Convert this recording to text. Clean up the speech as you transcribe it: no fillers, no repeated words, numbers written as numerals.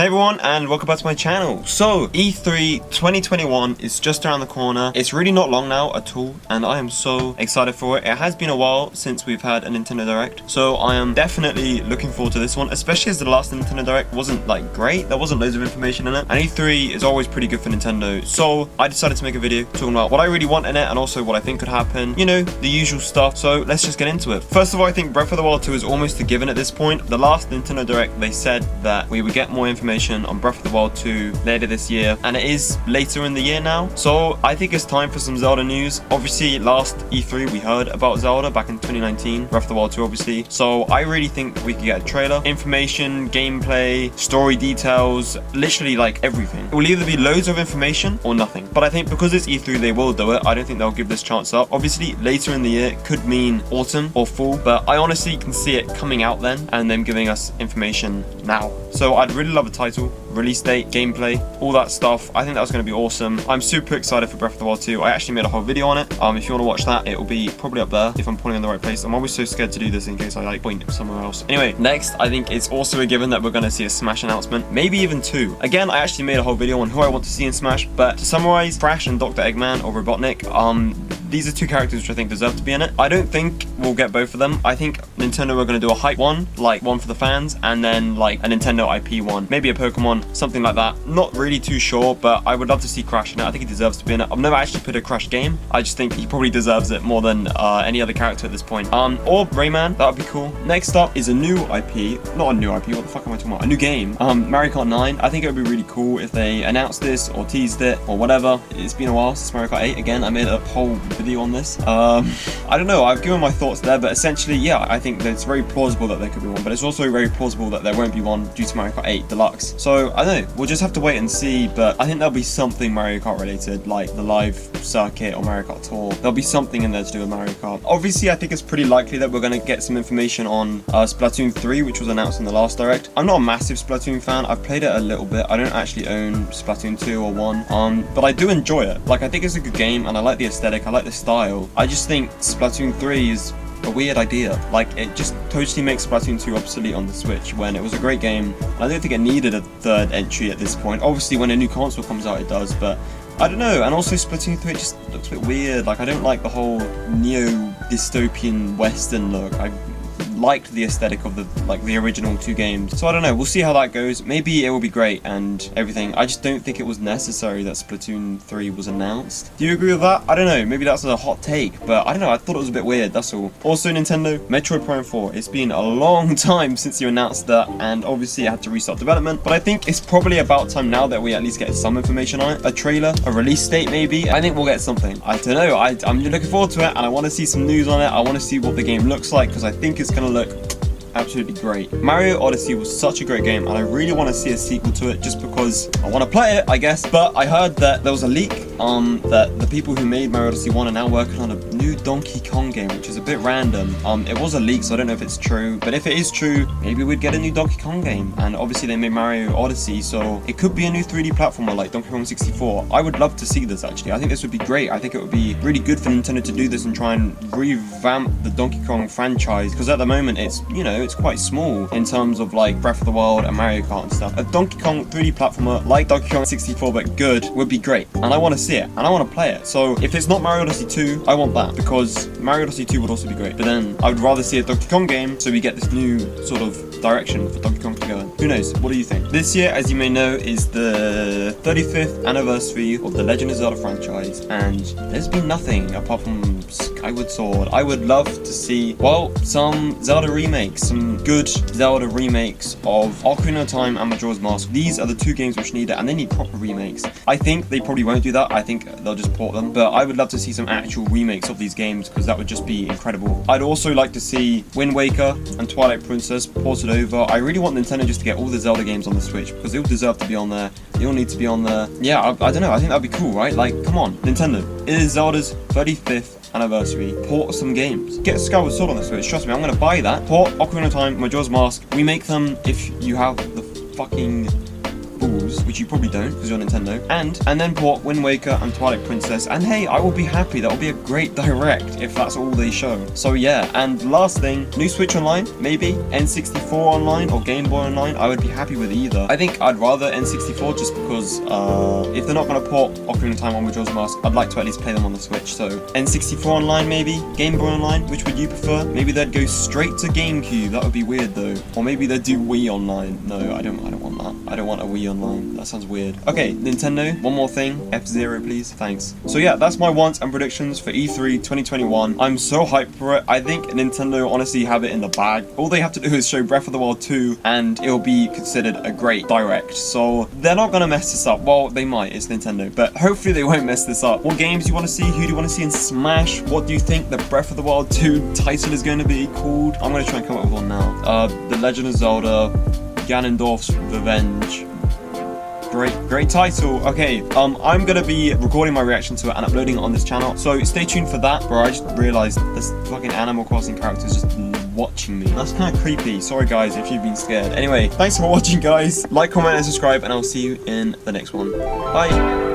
Hey everyone, and welcome back to my channel. So, E3 2021 is just around the corner. It's really not long now at all, and I am so excited for it. It has been a while since we've had a Nintendo Direct, so I am definitely looking forward to this one, especially as the last Nintendo Direct wasn't like great. There wasn't loads of information in it, and E3 is always pretty good for Nintendo. So, I decided to make a video talking about what I really want in it, and also what I think could happen. You know, the usual stuff. So, let's just get into it. First of all, I think Breath of the Wild 2 is almost a given at this point. The last Nintendo Direct, they said that we would get more information on Breath of the Wild 2 later this year, and it is later in the year now, so I think it's time for some Zelda news. Obviously last E3 we heard about Zelda back in 2019, Breath of the Wild 2 obviously, so I really think we could get a trailer, information, gameplay, story details, literally like everything. It will either be loads of information or nothing, but I think because it's E3 they will do it. I don't think they'll give this chance up. Obviously later in the year could mean autumn or fall, but I honestly can see it coming out then and them giving us information now. So I'd really love a title, release date, gameplay, all that stuff. I think that was going to be awesome. I'm super excited for Breath of the Wild 2. I actually made a whole video on it. If you want to watch that, it will be probably up there if I'm pointing in the right place. I'm always so scared to do this in case I like point somewhere else. Anyway, next, I think it's also a given that we're going to see a Smash announcement, maybe even two. Again, I actually made a whole video on who I want to see in Smash, but to summarize, Thrash and Dr. Eggman or Robotnik, these are two characters which I think deserve to be in it. I don't think we'll get both of them. I think Nintendo are going to do a hype one, like one for the fans, and then like a Nintendo IP one, maybe a Pokemon, something like that. Not really too sure, but I would love to see Crash in it. I think he deserves to be in it. I've never actually played a Crash game. I just think he probably deserves it more than any other character at this point. Or Rayman, that would be cool. Next up is a new IP, not a new IP, what the fuck am I talking about? A new game, Mario Kart 9. I think it would be really cool if they announced this or teased it or whatever. It's been a while since Mario Kart 8. Again, I made a whole video on this. I don't know, I've given my thoughts there, but essentially, yeah, I think that it's very plausible that there could be one, but it's also very plausible that there won't be one due to Mario Kart 8 Deluxe. So, I don't know, we'll just have to wait and see, but I think there'll be something Mario Kart related, like the live circuit or Mario Kart Tour. There'll be something in there to do with Mario Kart. Obviously, I think it's pretty likely that we're going to get some information on Splatoon 3, which was announced in the last Direct. I'm not a massive Splatoon fan. I've played it a little bit. I don't actually own Splatoon 2 or 1, but I do enjoy it. Like, I think it's a good game, and I like the aesthetic, I like the style. I just think Splatoon 3 is a weird idea. Like, it just totally makes Splatoon 2 obsolete on the Switch when it was a great game. I don't think it needed a third entry at this point. Obviously, when a new console comes out, it does, but I don't know. And also, Splatoon 3 just looks a bit weird. Like, I don't like the whole neo-dystopian Western look. I liked the aesthetic of the original two games. So I don't know, we'll see how that goes. Maybe it will be great and everything. I just don't think it was necessary that Splatoon 3 was announced. Do you agree with that? I don't know, maybe that's a hot take, but I don't know, I thought it was a bit weird, that's all. Also, Nintendo, Metroid Prime 4. It's been a long time since you announced that, and obviously it had to restart development, but I think it's probably about time now that we at least get some information on it. A trailer, a release date maybe. I think we'll get something. I don't know, I'm looking forward to it, and I want to see some news on it. I want to see what the game looks like, because I think it's going to look absolutely great. Mario Odyssey was such a great game, and I really want to see a sequel to it just because I want to play it, I guess. But I heard that there was a leak that the people who made Mario Odyssey 1 are now working on a new Donkey Kong game, which is a bit random. It was a leak, so I don't know if it's true, but if it is true, maybe we'd get a new Donkey Kong game. And obviously they made Mario Odyssey, so it could be a new 3D platformer like Donkey Kong 64. I would love to see this, actually. I think this would be great. I think it would be really good for Nintendo to do this and try and revamp the Donkey Kong franchise, because at the moment it's, you know, it's quite small in terms of like Breath of the Wild and Mario Kart and stuff. A Donkey Kong 3D platformer like Donkey Kong 64 but good would be great, and I want to see it and I want to play it. So if it's not Mario Odyssey 2, I want that, because Mario Odyssey 2 would also be great, but then I would rather see a Donkey Kong game so we get this new sort of direction for Donkey Kong to go in. Who knows? What do you think? This year, as you may know, is the 35th anniversary of the Legend of Zelda franchise, and there's been nothing apart from Skyward Sword. I would love to see, well, some Zelda remakes, some good Zelda remakes of Ocarina of Time and Majora's Mask. These are the two games which need it, and they need proper remakes. I think they probably won't do that. I think they'll just port them, but I would love to see some actual remakes of these games, because that would just be incredible. I'd also like to see Wind Waker and Twilight Princess ported over. I really want Nintendo just to get all the Zelda games on the Switch, because they all deserve to be on there. They all need to be on there. Yeah, I don't know. I think that'd be cool, right? Like, come on, Nintendo. It is Zelda's 35th anniversary. Port some games. Get Skyward Sword on the Switch. Trust me, I'm gonna buy that. Port Ocarina of Time, Majora's Mask. Remake them if you have the fucking balls those, which you probably don't because you're Nintendo, and then port Wind Waker and Twilight Princess, and hey, I will be happy. That will be a great direct if that's all they show. So yeah, and last thing, new Switch Online, maybe N64 Online or Game Boy Online. I would be happy with either. I think I'd rather N64 just because if they're not going to port Ocarina of Time on Majora's Mask, I'd like to at least play them on the Switch. So N64 Online maybe, Game Boy Online, which would you prefer? Maybe they'd go straight to GameCube. That would be weird though. Or maybe they'd do Wii Online. No, I don't want that. I don't want a Wii Online. That sounds weird. Okay, Nintendo, one more thing. F-Zero, please. Thanks. So yeah, that's my wants and predictions for E3 2021. I'm so hyped for it. I think Nintendo honestly have it in the bag. All they have to do is show Breath of the Wild 2 and it'll be considered a great direct. So they're not gonna mess this up. Well, they might. It's Nintendo. But hopefully they won't mess this up. What games do you want to see? Who do you want to see in Smash? What do you think the Breath of the Wild 2 title is going to be called? I'm going to try and come up with one now. The Legend of Zelda, Ganondorf's Revenge. Great title. Okay, I'm gonna be recording my reaction to it and uploading it on this channel, so stay tuned for that. Bro, I just realized this fucking Animal Crossing character is just watching me. That's kind of creepy. Sorry guys if you've been scared. Anyway, thanks for watching guys. Like, comment and subscribe, and I'll see you in the next one. Bye.